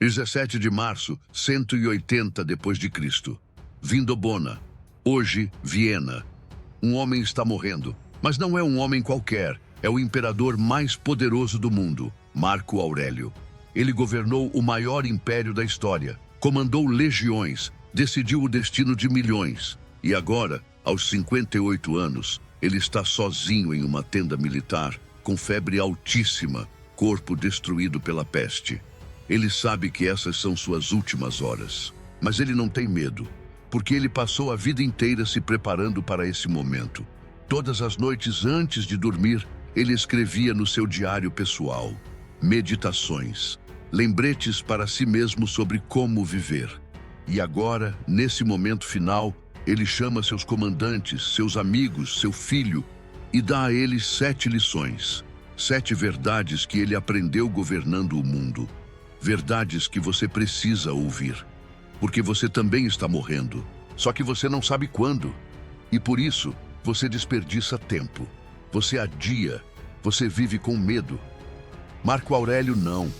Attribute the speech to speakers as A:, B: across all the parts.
A: 17 de março, 180 depois de Cristo. Vindobona. Hoje, Viena. Um homem está morrendo, mas não é um homem qualquer. É o imperador mais poderoso do mundo, Marco Aurélio. Ele governou o maior império da história, comandou legiões, decidiu o destino de milhões. E agora, aos 58 anos, ele está sozinho em uma tenda militar, com febre altíssima, corpo destruído pela peste. Ele sabe que essas são suas últimas horas, mas ele não tem medo, porque ele passou a vida inteira se preparando para esse momento. Todas as noites antes de dormir, ele escrevia no seu diário pessoal, meditações, lembretes para si mesmo sobre como viver. E agora, nesse momento final, ele chama seus comandantes, seus amigos, seu filho, e dá a eles 7 lições, 7 verdades que ele aprendeu governando o mundo. Verdades que você precisa ouvir, porque você também está morrendo, só que você não sabe quando. E por isso, você desperdiça tempo, você adia, você vive com medo. Marco Aurélio não.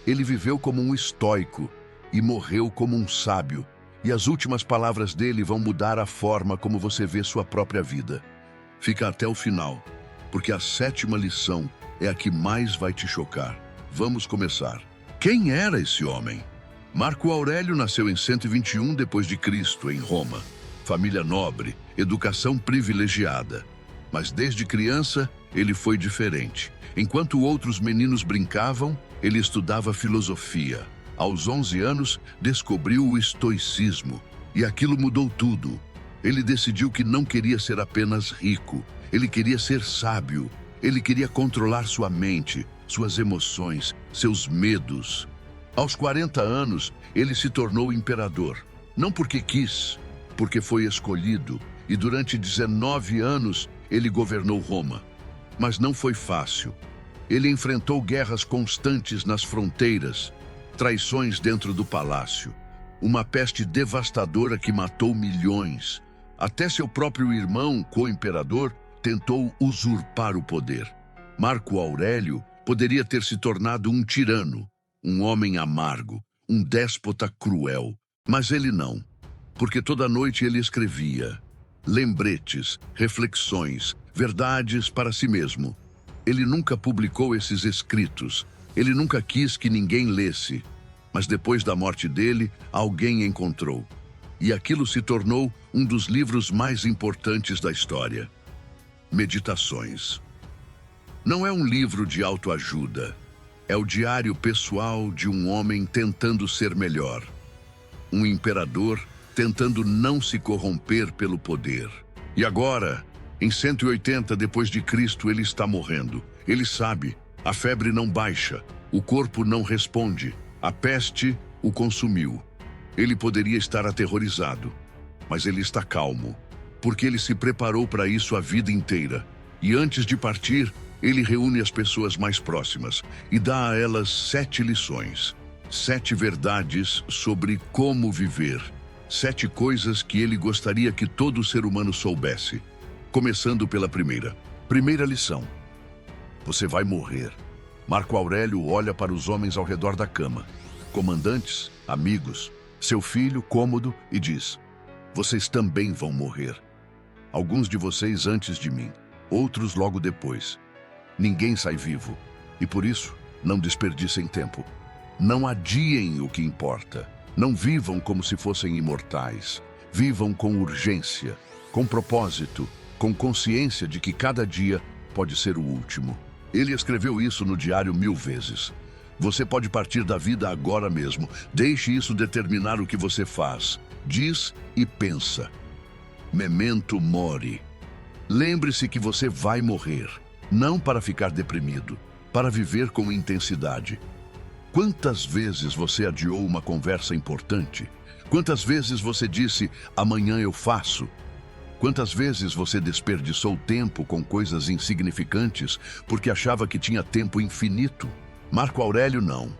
A: Ele viveu como um estoico e morreu como um sábio. E as últimas palavras dele vão mudar a forma como você vê sua própria vida. Fica até o final, porque a 7ª lição é a que mais vai te chocar. Vamos começar. Quem era esse homem? Marco Aurélio nasceu em 121 depois de Cristo, em Roma. Família nobre, educação privilegiada. Mas desde criança, ele foi diferente. Enquanto outros meninos brincavam, ele estudava filosofia. Aos 11 anos, descobriu o estoicismo. E aquilo mudou tudo. Ele decidiu que não queria ser apenas rico. Ele queria ser sábio. Ele queria controlar sua mente, suas emoções, seus medos. Aos 40 anos, ele se tornou imperador. Não porque quis, porque foi escolhido. E durante 19 anos, ele governou Roma. Mas não foi fácil. Ele enfrentou guerras constantes nas fronteiras, traições dentro do palácio, uma peste devastadora que matou milhões. Até seu próprio irmão, co-imperador, tentou usurpar o poder. Marco Aurélio poderia ter se tornado um tirano, um homem amargo, um déspota cruel. Mas ele não, porque toda noite ele escrevia lembretes, reflexões, verdades para si mesmo. Ele nunca publicou esses escritos, ele nunca quis que ninguém lesse. Mas depois da morte dele, alguém encontrou. E aquilo se tornou um dos livros mais importantes da história. Meditações. Não é um livro de autoajuda. É o diário pessoal de um homem tentando ser melhor. Um imperador tentando não se corromper pelo poder. E agora, em 180 depois de Cristo, ele está morrendo. Ele sabe, a febre não baixa, o corpo não responde, a peste o consumiu. Ele poderia estar aterrorizado, mas ele está calmo, porque ele se preparou para isso a vida inteira. E antes de partir, ele reúne as pessoas mais próximas e dá a elas 7 lições, 7 verdades sobre como viver, 7 coisas que ele gostaria que todo ser humano soubesse. Começando pela primeira. Primeira lição. Você vai morrer. Marco Aurélio olha para os homens ao redor da cama, comandantes, amigos, seu filho, Cômodo, e diz: vocês também vão morrer. Alguns de vocês antes de mim, outros logo depois. Ninguém sai vivo, e por isso, não desperdicem tempo. Não adiem o que importa. Não vivam como se fossem imortais. Vivam com urgência, com propósito, com consciência de que cada dia pode ser o último. Ele escreveu isso no diário 1000 vezes. Você pode partir da vida agora mesmo. Deixe isso determinar o que você faz, diz e pensa. Memento mori. Lembre-se que você vai morrer, não para ficar deprimido, para viver com intensidade. Quantas vezes você adiou uma conversa importante? Quantas vezes você disse, amanhã eu faço? Quantas vezes você desperdiçou tempo com coisas insignificantes porque achava que tinha tempo infinito? Marco Aurélio não.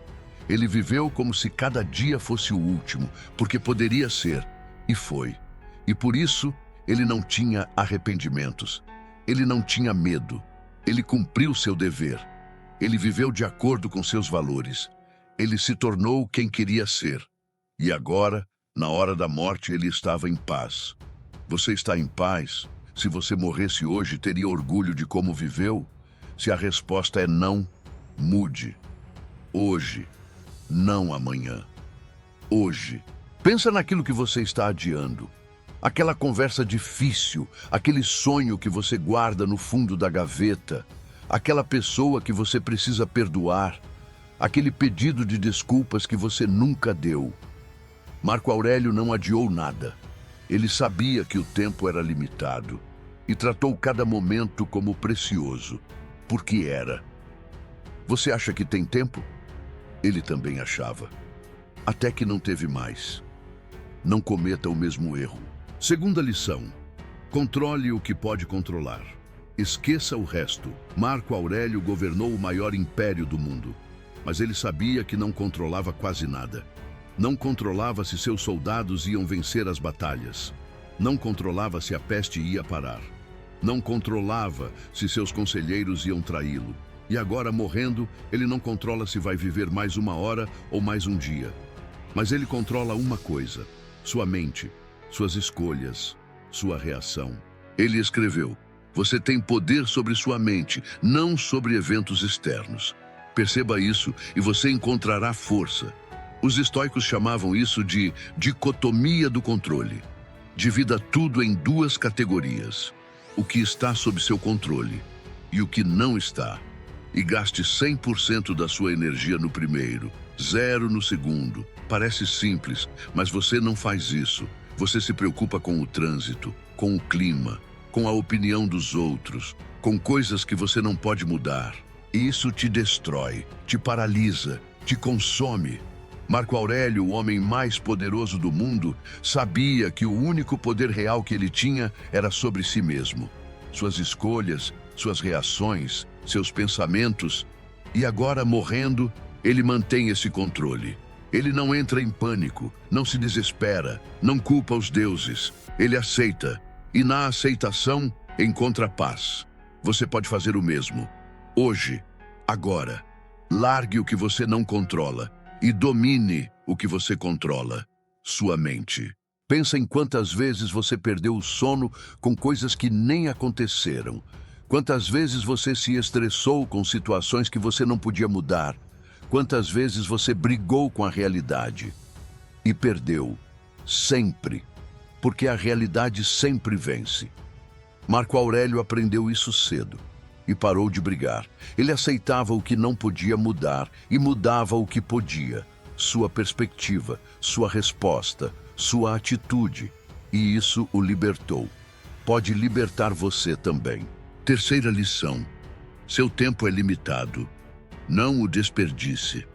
A: Ele viveu como se cada dia fosse o último, porque poderia ser, e foi. E por isso, ele não tinha arrependimentos. Ele não tinha medo. Ele cumpriu seu dever. Ele viveu de acordo com seus valores. Ele se tornou quem queria ser. E agora, na hora da morte, ele estava em paz. Você está em paz? Se você morresse hoje, teria orgulho de como viveu? Se a resposta é não, mude. Hoje, não amanhã. Hoje. Pensa naquilo que você está adiando. Aquela conversa difícil, aquele sonho que você guarda no fundo da gaveta, aquela pessoa que você precisa perdoar, aquele pedido de desculpas que você nunca deu. Marco Aurélio não adiou nada. Ele sabia que o tempo era limitado e tratou cada momento como precioso, porque era. Você acha que tem tempo? Ele também achava. Até que não teve mais. Não cometa o mesmo erro. Segunda lição: controle o que pode controlar. Esqueça o resto. Marco Aurélio governou o maior império do mundo, mas ele sabia que não controlava quase nada. Não controlava se seus soldados iam vencer as batalhas. Não controlava se a peste ia parar. Não controlava se seus conselheiros iam traí-lo. E agora, morrendo, ele não controla se vai viver mais uma hora ou mais um dia. Mas ele controla uma coisa: sua mente, suas escolhas, sua reação. Ele escreveu: você tem poder sobre sua mente, não sobre eventos externos. Perceba isso e você encontrará força. Os estoicos chamavam isso de dicotomia do controle. Divida tudo em duas categorias: o que está sob seu controle e o que não está. E gaste 100% da sua energia no primeiro, 0 no segundo. Parece simples, mas você não faz isso. Você se preocupa com o trânsito, com o clima, com a opinião dos outros, com coisas que você não pode mudar. E isso te destrói, te paralisa, te consome. Marco Aurélio, o homem mais poderoso do mundo, sabia que o único poder real que ele tinha era sobre si mesmo. Suas escolhas, suas reações, seus pensamentos. E agora, morrendo, ele mantém esse controle. Ele não entra em pânico, não se desespera, não culpa os deuses. Ele aceita, e na aceitação encontra paz. Você pode fazer o mesmo. Hoje, agora. Largue o que você não controla e domine o que você controla, sua mente. Pensa em quantas vezes você perdeu o sono com coisas que nem aconteceram. Quantas vezes você se estressou com situações que você não podia mudar. Quantas vezes você brigou com a realidade e perdeu. Sempre. Porque a realidade sempre vence. Marco Aurélio aprendeu isso cedo e parou de brigar. Ele aceitava o que não podia mudar e mudava o que podia. Sua perspectiva, sua resposta, sua atitude. E isso o libertou. Pode libertar você também. Terceira lição: seu tempo é limitado. Não o desperdice.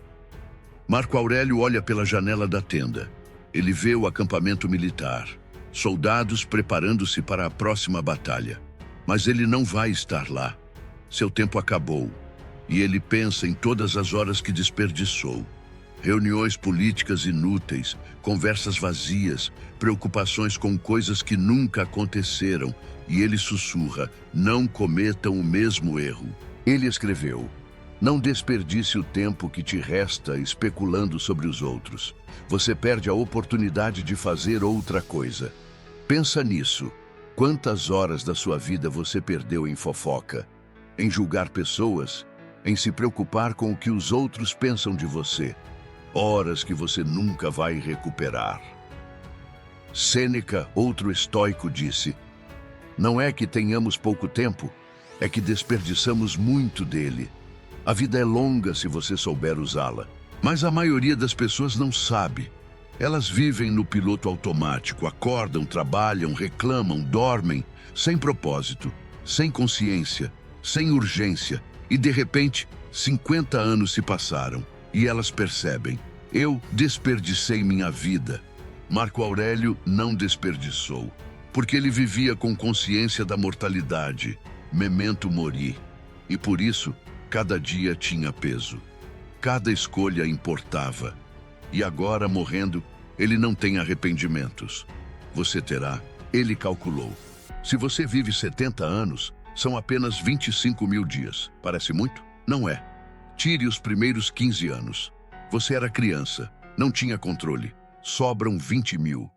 A: Marco Aurélio olha pela janela da tenda. Ele vê o acampamento militar, soldados preparando-se para a próxima batalha. Mas ele não vai estar lá. Seu tempo acabou. E ele pensa em todas as horas que desperdiçou. Reuniões políticas inúteis, conversas vazias, preocupações com coisas que nunca aconteceram. E ele sussurra: não cometam o mesmo erro. Ele escreveu: não desperdice o tempo que te resta especulando sobre os outros. Você perde a oportunidade de fazer outra coisa. Pensa nisso. Quantas horas da sua vida você perdeu em fofoca, em julgar pessoas, em se preocupar com o que os outros pensam de você? Horas que você nunca vai recuperar. Sêneca, outro estoico, disse: não é que tenhamos pouco tempo, é que desperdiçamos muito dele. A vida é longa se você souber usá-la, mas a maioria das pessoas não sabe. Elas vivem no piloto automático, acordam, trabalham, reclamam, dormem, sem propósito, sem consciência, sem urgência, e de repente, 50 anos se passaram, e elas percebem: eu desperdicei minha vida. Marco Aurélio não desperdiçou, porque ele vivia com consciência da mortalidade, memento mori, e por isso, cada dia tinha peso. Cada escolha importava. E agora, morrendo, ele não tem arrependimentos. Você terá, ele calculou. Se você vive 70 anos, são apenas 25 mil dias. Parece muito? Não é. Tire os primeiros 15 anos. Você era criança, não tinha controle. Sobram 20 mil.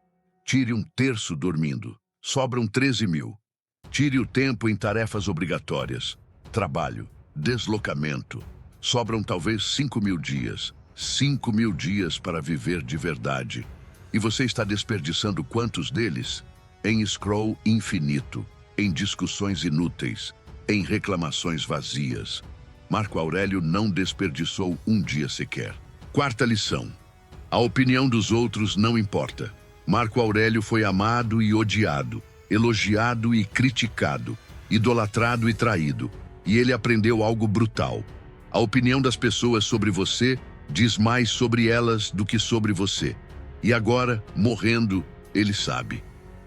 A: Tire um terço dormindo. Sobram 13 mil. Tire o tempo em tarefas obrigatórias. Trabalho, deslocamento. Sobram talvez 5 mil dias. 5 mil dias para viver de verdade. E você está desperdiçando quantos deles? Em scroll infinito, em discussões inúteis, em reclamações vazias. Marco Aurélio não desperdiçou um dia sequer. Quarta lição. A opinião dos outros não importa. Marco Aurélio foi amado e odiado, elogiado e criticado, idolatrado e traído. E ele aprendeu algo brutal. A opinião das pessoas sobre você diz mais sobre elas do que sobre você. E agora, morrendo, ele sabe.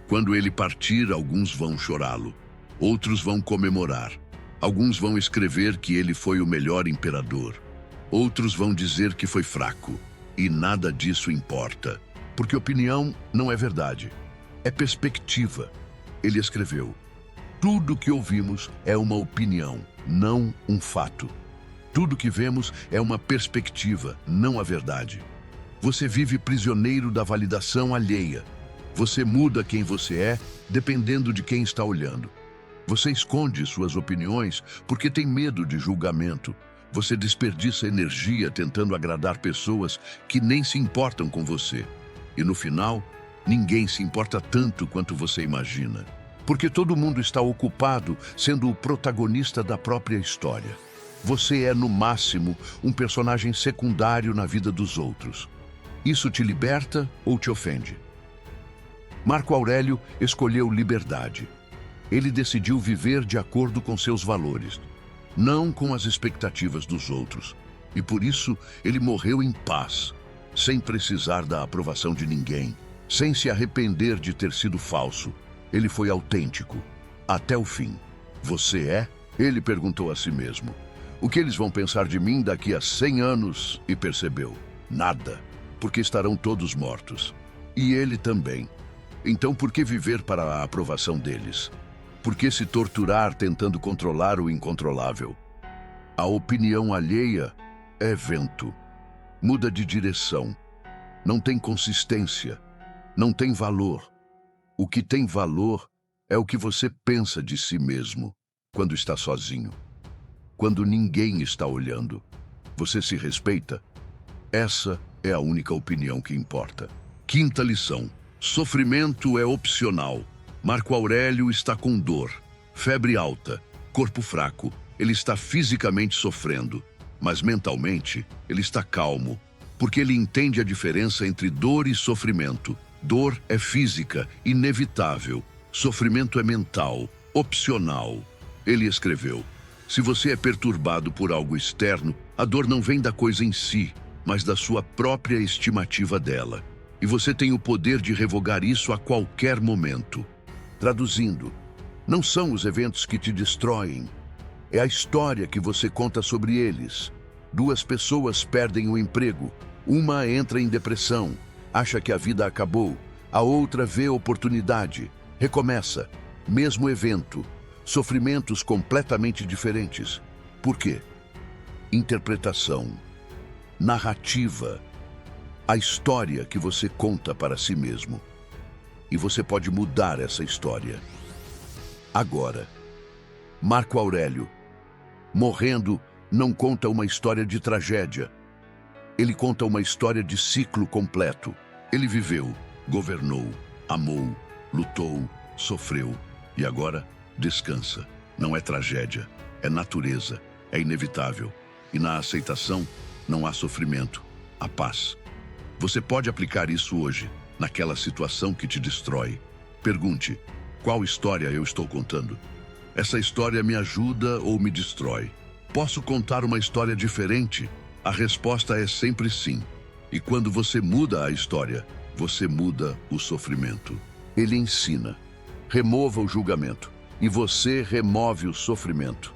A: Quando ele partir, alguns vão chorá-lo. Outros vão comemorar. Alguns vão escrever que ele foi o melhor imperador. Outros vão dizer que foi fraco. E nada disso importa. Porque opinião não é verdade. É perspectiva. Ele escreveu: tudo que ouvimos é uma opinião, não um fato. Tudo que vemos é uma perspectiva, não a verdade. Você vive prisioneiro da validação alheia. Você muda quem você é, dependendo de quem está olhando. Você esconde suas opiniões porque tem medo de julgamento. Você desperdiça energia tentando agradar pessoas que nem se importam com você. E no final, ninguém se importa tanto quanto você imagina. Porque todo mundo está ocupado sendo o protagonista da própria história. Você é, no máximo, um personagem secundário na vida dos outros. Isso te liberta ou te ofende? Marco Aurélio escolheu liberdade. Ele decidiu viver de acordo com seus valores, não com as expectativas dos outros. E por isso, ele morreu em paz, sem precisar da aprovação de ninguém, sem se arrepender de ter sido falso. Ele foi autêntico, até o fim. Você é? Ele perguntou a si mesmo. O que eles vão pensar de mim daqui a 100 anos? E percebeu: nada, porque estarão todos mortos. E ele também. Então por que viver para a aprovação deles? Por que se torturar tentando controlar o incontrolável? A opinião alheia é vento. Muda de direção. Não tem consistência. Não tem valor. O que tem valor é o que você pensa de si mesmo quando está sozinho. Quando ninguém está olhando. Você se respeita? Essa é a única opinião que importa. Quinta lição. Sofrimento é opcional. Marco Aurélio está com dor, febre alta, corpo fraco. Ele está fisicamente sofrendo, mas mentalmente ele está calmo, porque ele entende a diferença entre dor e sofrimento. Dor é física, inevitável. Sofrimento é mental, opcional. Ele escreveu: se você é perturbado por algo externo, a dor não vem da coisa em si, mas da sua própria estimativa dela. E você tem o poder de revogar isso a qualquer momento. Traduzindo, não são os eventos que te destroem, é a história que você conta sobre eles. 2 pessoas perdem o emprego, uma entra em depressão, acha que a vida acabou, a outra vê oportunidade, recomeça, mesmo evento, sofrimentos completamente diferentes. Por quê? Interpretação, narrativa, a história que você conta para si mesmo. E você pode mudar essa história. Agora, Marco Aurélio, morrendo, não conta uma história de tragédia. Ele conta uma história de ciclo completo. Ele viveu, governou, amou, lutou, sofreu e agora descansa. Não é tragédia, é natureza, é inevitável. E na aceitação não há sofrimento, há paz. Você pode aplicar isso hoje, naquela situação que te destrói. Pergunte: qual história eu estou contando? Essa história me ajuda ou me destrói? Posso contar uma história diferente? A resposta é sempre sim. E quando você muda a história, você muda o sofrimento. Ele ensina: remova o julgamento, e você remove o sofrimento.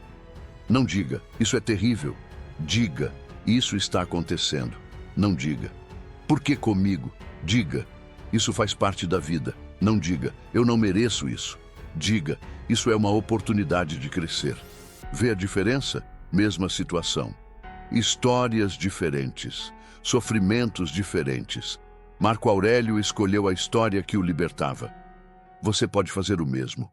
A: Não diga: isso é terrível. Diga: isso está acontecendo. Não diga: por que comigo? Diga: isso faz parte da vida. Não diga: eu não mereço isso. Diga: isso é uma oportunidade de crescer. Vê a diferença? Mesma situação. Histórias diferentes. sofrimentos diferentes. Marco Aurélio escolheu a história que o libertava. Você pode fazer o mesmo.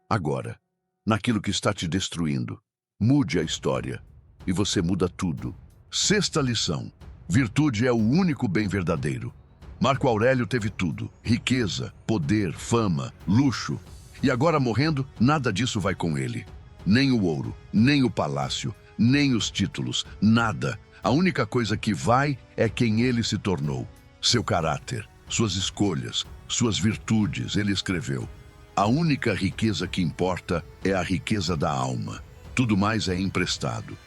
A: Agora, naquilo que está te destruindo, mude a história e você muda tudo. Sexta lição: virtude é o único bem verdadeiro. Marco Aurélio teve tudo: riqueza, poder, fama, luxo. E agora, morrendo, nada disso vai com ele. Nem o ouro, nem o palácio, nem os títulos, nada. A única coisa que vai é quem ele se tornou. Seu caráter, suas escolhas, suas virtudes, ele escreveu. A única riqueza que importa é a riqueza da alma. Tudo mais é emprestado.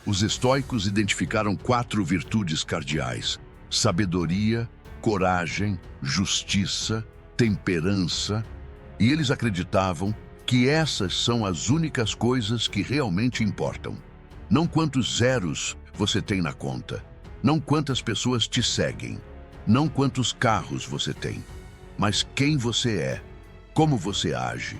A: Os estoicos identificaram 4 virtudes cardeais: sabedoria, coragem, justiça, temperança. E eles acreditavam que essas são as únicas coisas que realmente importam. Não quantos zeros você tem na conta, não quantas pessoas te seguem, não quantos carros você tem, mas quem você é, como você age,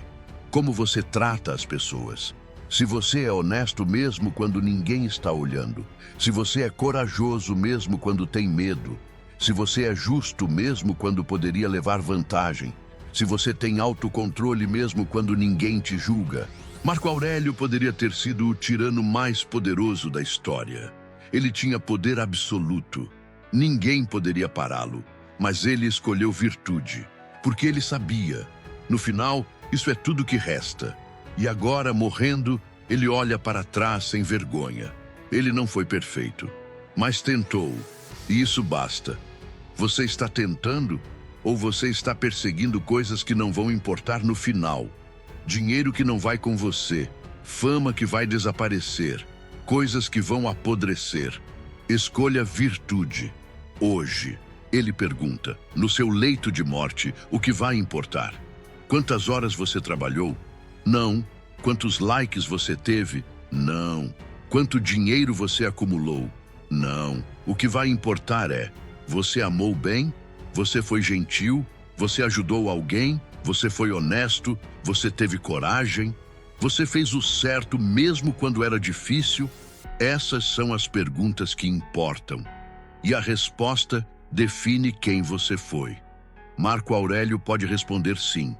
A: como você trata as pessoas. Se você é honesto mesmo quando ninguém está olhando, se você é corajoso mesmo quando tem medo, se você é justo mesmo quando poderia levar vantagem, se você tem autocontrole mesmo quando ninguém te julga. Marco Aurélio poderia ter sido o tirano mais poderoso da história. Ele tinha poder absoluto. Ninguém poderia pará-lo, mas ele escolheu virtude, porque ele sabia. No final, isso é tudo que resta. E agora, morrendo, ele olha para trás sem vergonha. Ele não foi perfeito, mas tentou, e isso basta. Você está tentando ou você está perseguindo coisas que não vão importar no final? Dinheiro que não vai com você, fama que vai desaparecer, coisas que vão apodrecer. Escolha virtude. Hoje, ele pergunta, no seu leito de morte, o que vai importar? Quantas horas você trabalhou? Não. Quantos likes você teve? Não. Quanto dinheiro você acumulou? Não. O que vai importar é: você amou bem? Você foi gentil? Você ajudou alguém? Você foi honesto? Você teve coragem? Você fez o certo mesmo quando era difícil? Essas são as perguntas que importam. E a resposta define quem você foi. Marco Aurélio pode responder sim.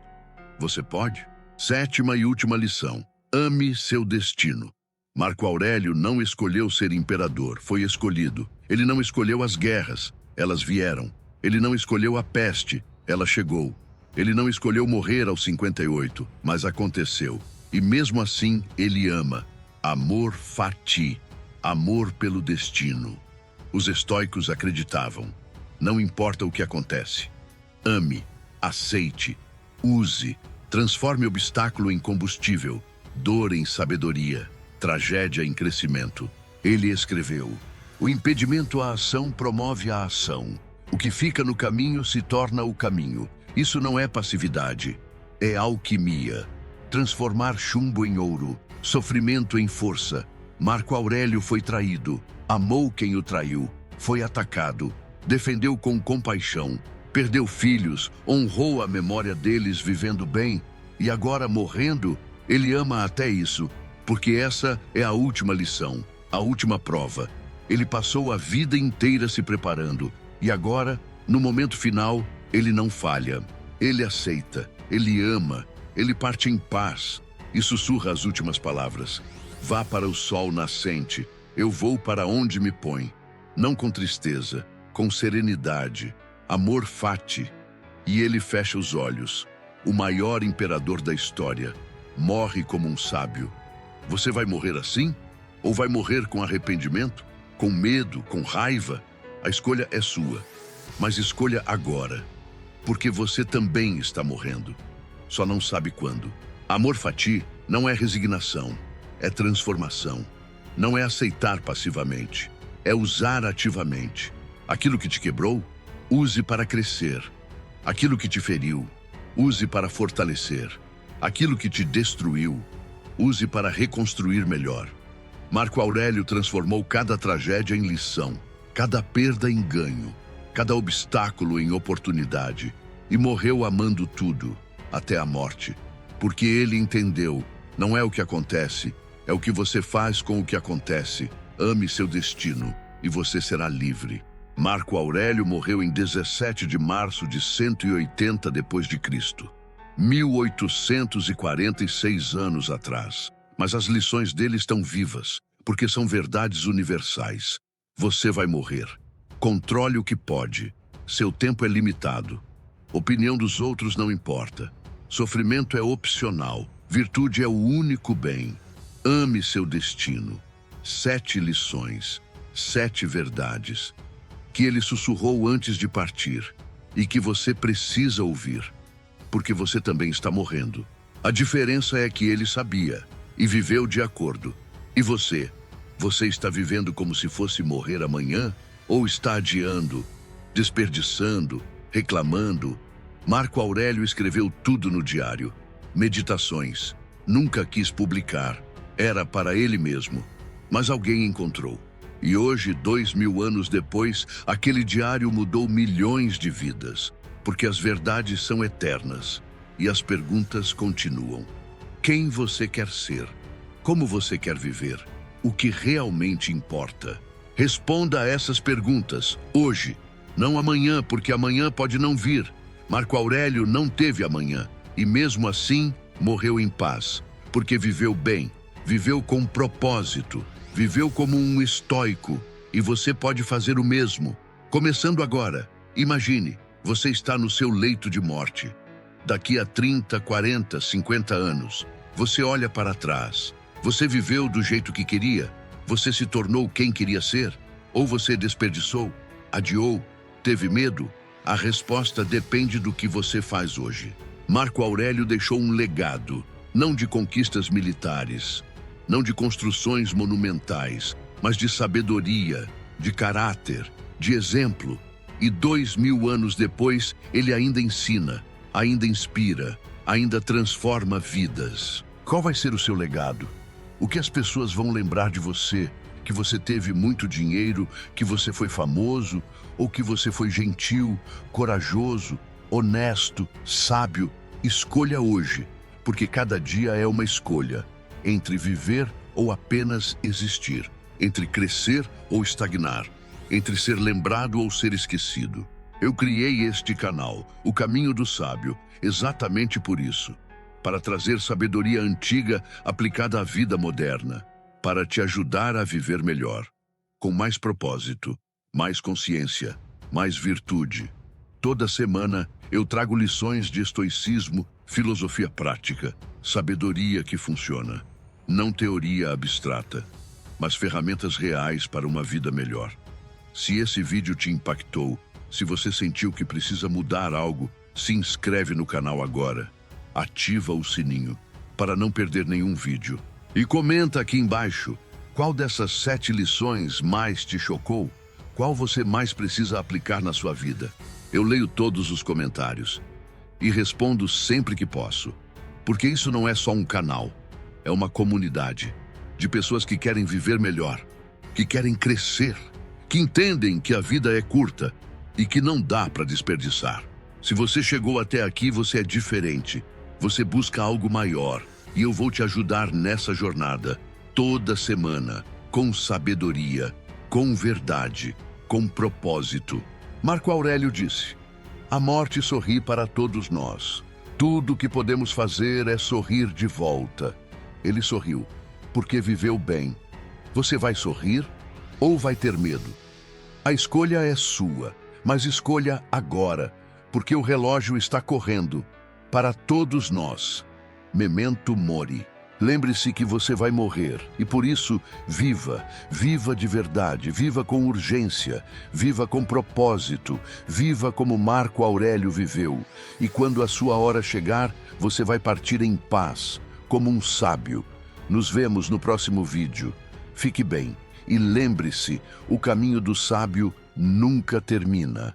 A: Você pode? Sétima e última lição: ame seu destino. Marco Aurélio não escolheu ser imperador, foi escolhido. Ele não escolheu as guerras, elas vieram. Ele não escolheu a peste, ela chegou. Ele não escolheu morrer aos 58, mas aconteceu. E mesmo assim, ele ama. Amor fati, amor pelo destino. Os estoicos acreditavam: não importa o que acontece. Ame, aceite, use, transforme obstáculo em combustível, dor em sabedoria, tragédia em crescimento. Ele escreveu: o impedimento à ação promove a ação. O que fica no caminho se torna o caminho. Isso não é passividade, é alquimia. Transformar chumbo em ouro, sofrimento em força. Marco Aurélio foi traído, amou quem o traiu, foi atacado, defendeu com compaixão, perdeu filhos, honrou a memória deles vivendo bem, e agora, morrendo, ele ama até isso, porque essa é a última lição, a última prova. Ele passou a vida inteira se preparando, e agora, no momento final, ele não falha. Ele aceita, ele ama, ele parte em paz e sussurra as últimas palavras: vá para o sol nascente, eu vou para onde me põe. Não com tristeza, com serenidade, amor fati. E ele fecha os olhos. O maior imperador da história morre como um sábio. Você vai morrer assim? Ou vai morrer com arrependimento? Com medo? Com raiva? A escolha é sua. Mas escolha agora, porque você também está morrendo. Só não sabe quando. Amor fati não é resignação, é transformação. Não é aceitar passivamente, é usar ativamente. Aquilo que te quebrou, use para crescer. Aquilo que te feriu, use para fortalecer. Aquilo que te destruiu, use para reconstruir melhor. Marco Aurélio transformou cada tragédia em lição, cada perda em ganho, cada obstáculo em oportunidade, e morreu amando tudo, até a morte, porque ele entendeu: não é o que acontece, é o que você faz com o que acontece. Ame seu destino e você será livre. Marco Aurélio morreu em 17 de março de 180 depois de Cristo, 1846 anos atrás. Mas as lições dele estão vivas, porque são verdades universais. Você vai morrer. Controle o que pode. Seu tempo é limitado. Opinião dos outros não importa. Sofrimento é opcional. Virtude é o único bem. Ame seu destino. 7 lições, 7 verdades, que ele sussurrou antes de partir e que você precisa ouvir, porque você também está morrendo. A diferença é que ele sabia e viveu de acordo. E você? Você está vivendo como se fosse morrer amanhã? Ou está adiando, desperdiçando, reclamando? Marco Aurélio escreveu tudo no diário. Meditações. Nunca quis publicar. Era para ele mesmo. Mas alguém encontrou. E hoje, 2000 anos depois, aquele diário mudou milhões de vidas. Porque as verdades são eternas. E as perguntas continuam. Quem você quer ser? Como você quer viver? O que realmente importa? Responda a essas perguntas, hoje. Não amanhã, porque amanhã pode não vir. Marco Aurélio não teve amanhã. E mesmo assim, morreu em paz. Porque viveu bem. Viveu com propósito. Viveu como um estoico, e você pode fazer o mesmo. Começando agora, imagine, você está no seu leito de morte. Daqui a 30, 40, 50 anos, você olha para trás. Você viveu do jeito que queria? Você se tornou quem queria ser? Ou você desperdiçou, adiou, teve medo? A resposta depende do que você faz hoje. Marco Aurélio deixou um legado, não de conquistas militares, não de construções monumentais, mas de sabedoria, de caráter, de exemplo. E 2000 anos depois, ele ainda ensina, ainda inspira, ainda transforma vidas. Qual vai ser o seu legado? O que as pessoas vão lembrar de você? Que você teve muito dinheiro, que você foi famoso, ou que você foi gentil, corajoso, honesto, sábio? Escolha hoje, porque cada dia é uma escolha. Entre viver ou apenas existir, entre crescer ou estagnar, entre ser lembrado ou ser esquecido. Eu criei este canal, O Caminho do Sábio, exatamente por isso, para trazer sabedoria antiga aplicada à vida moderna, para te ajudar a viver melhor, com mais propósito, mais consciência, mais virtude. Toda semana eu trago lições de estoicismo, filosofia prática, sabedoria que funciona. Não teoria abstrata, mas ferramentas reais para uma vida melhor. Se esse vídeo te impactou, se você sentiu que precisa mudar algo, se inscreve no canal agora. Ativa o sininho para não perder nenhum vídeo. E comenta aqui embaixo qual dessas 7 lições mais te chocou, qual você mais precisa aplicar na sua vida. Eu leio todos os comentários e respondo sempre que posso, porque isso não é só um canal. É uma comunidade de pessoas que querem viver melhor, que querem crescer, que entendem que a vida é curta e que não dá para desperdiçar. Se você chegou até aqui, você é diferente. Você busca algo maior e eu vou te ajudar nessa jornada, toda semana, com sabedoria, com verdade, com propósito. Marco Aurélio disse: a morte sorri para todos nós. Tudo o que podemos fazer é sorrir de volta. Ele sorriu, porque viveu bem. Você vai sorrir ou vai ter medo? A escolha é sua, mas escolha agora, porque o relógio está correndo. Para todos nós. Memento mori. Lembre-se que você vai morrer, e por isso, viva. Viva de verdade, viva com urgência, viva com propósito, viva como Marco Aurélio viveu. E quando a sua hora chegar, você vai partir em paz, como um sábio. Nos vemos no próximo vídeo. Fique bem e lembre-se, o caminho do sábio nunca termina.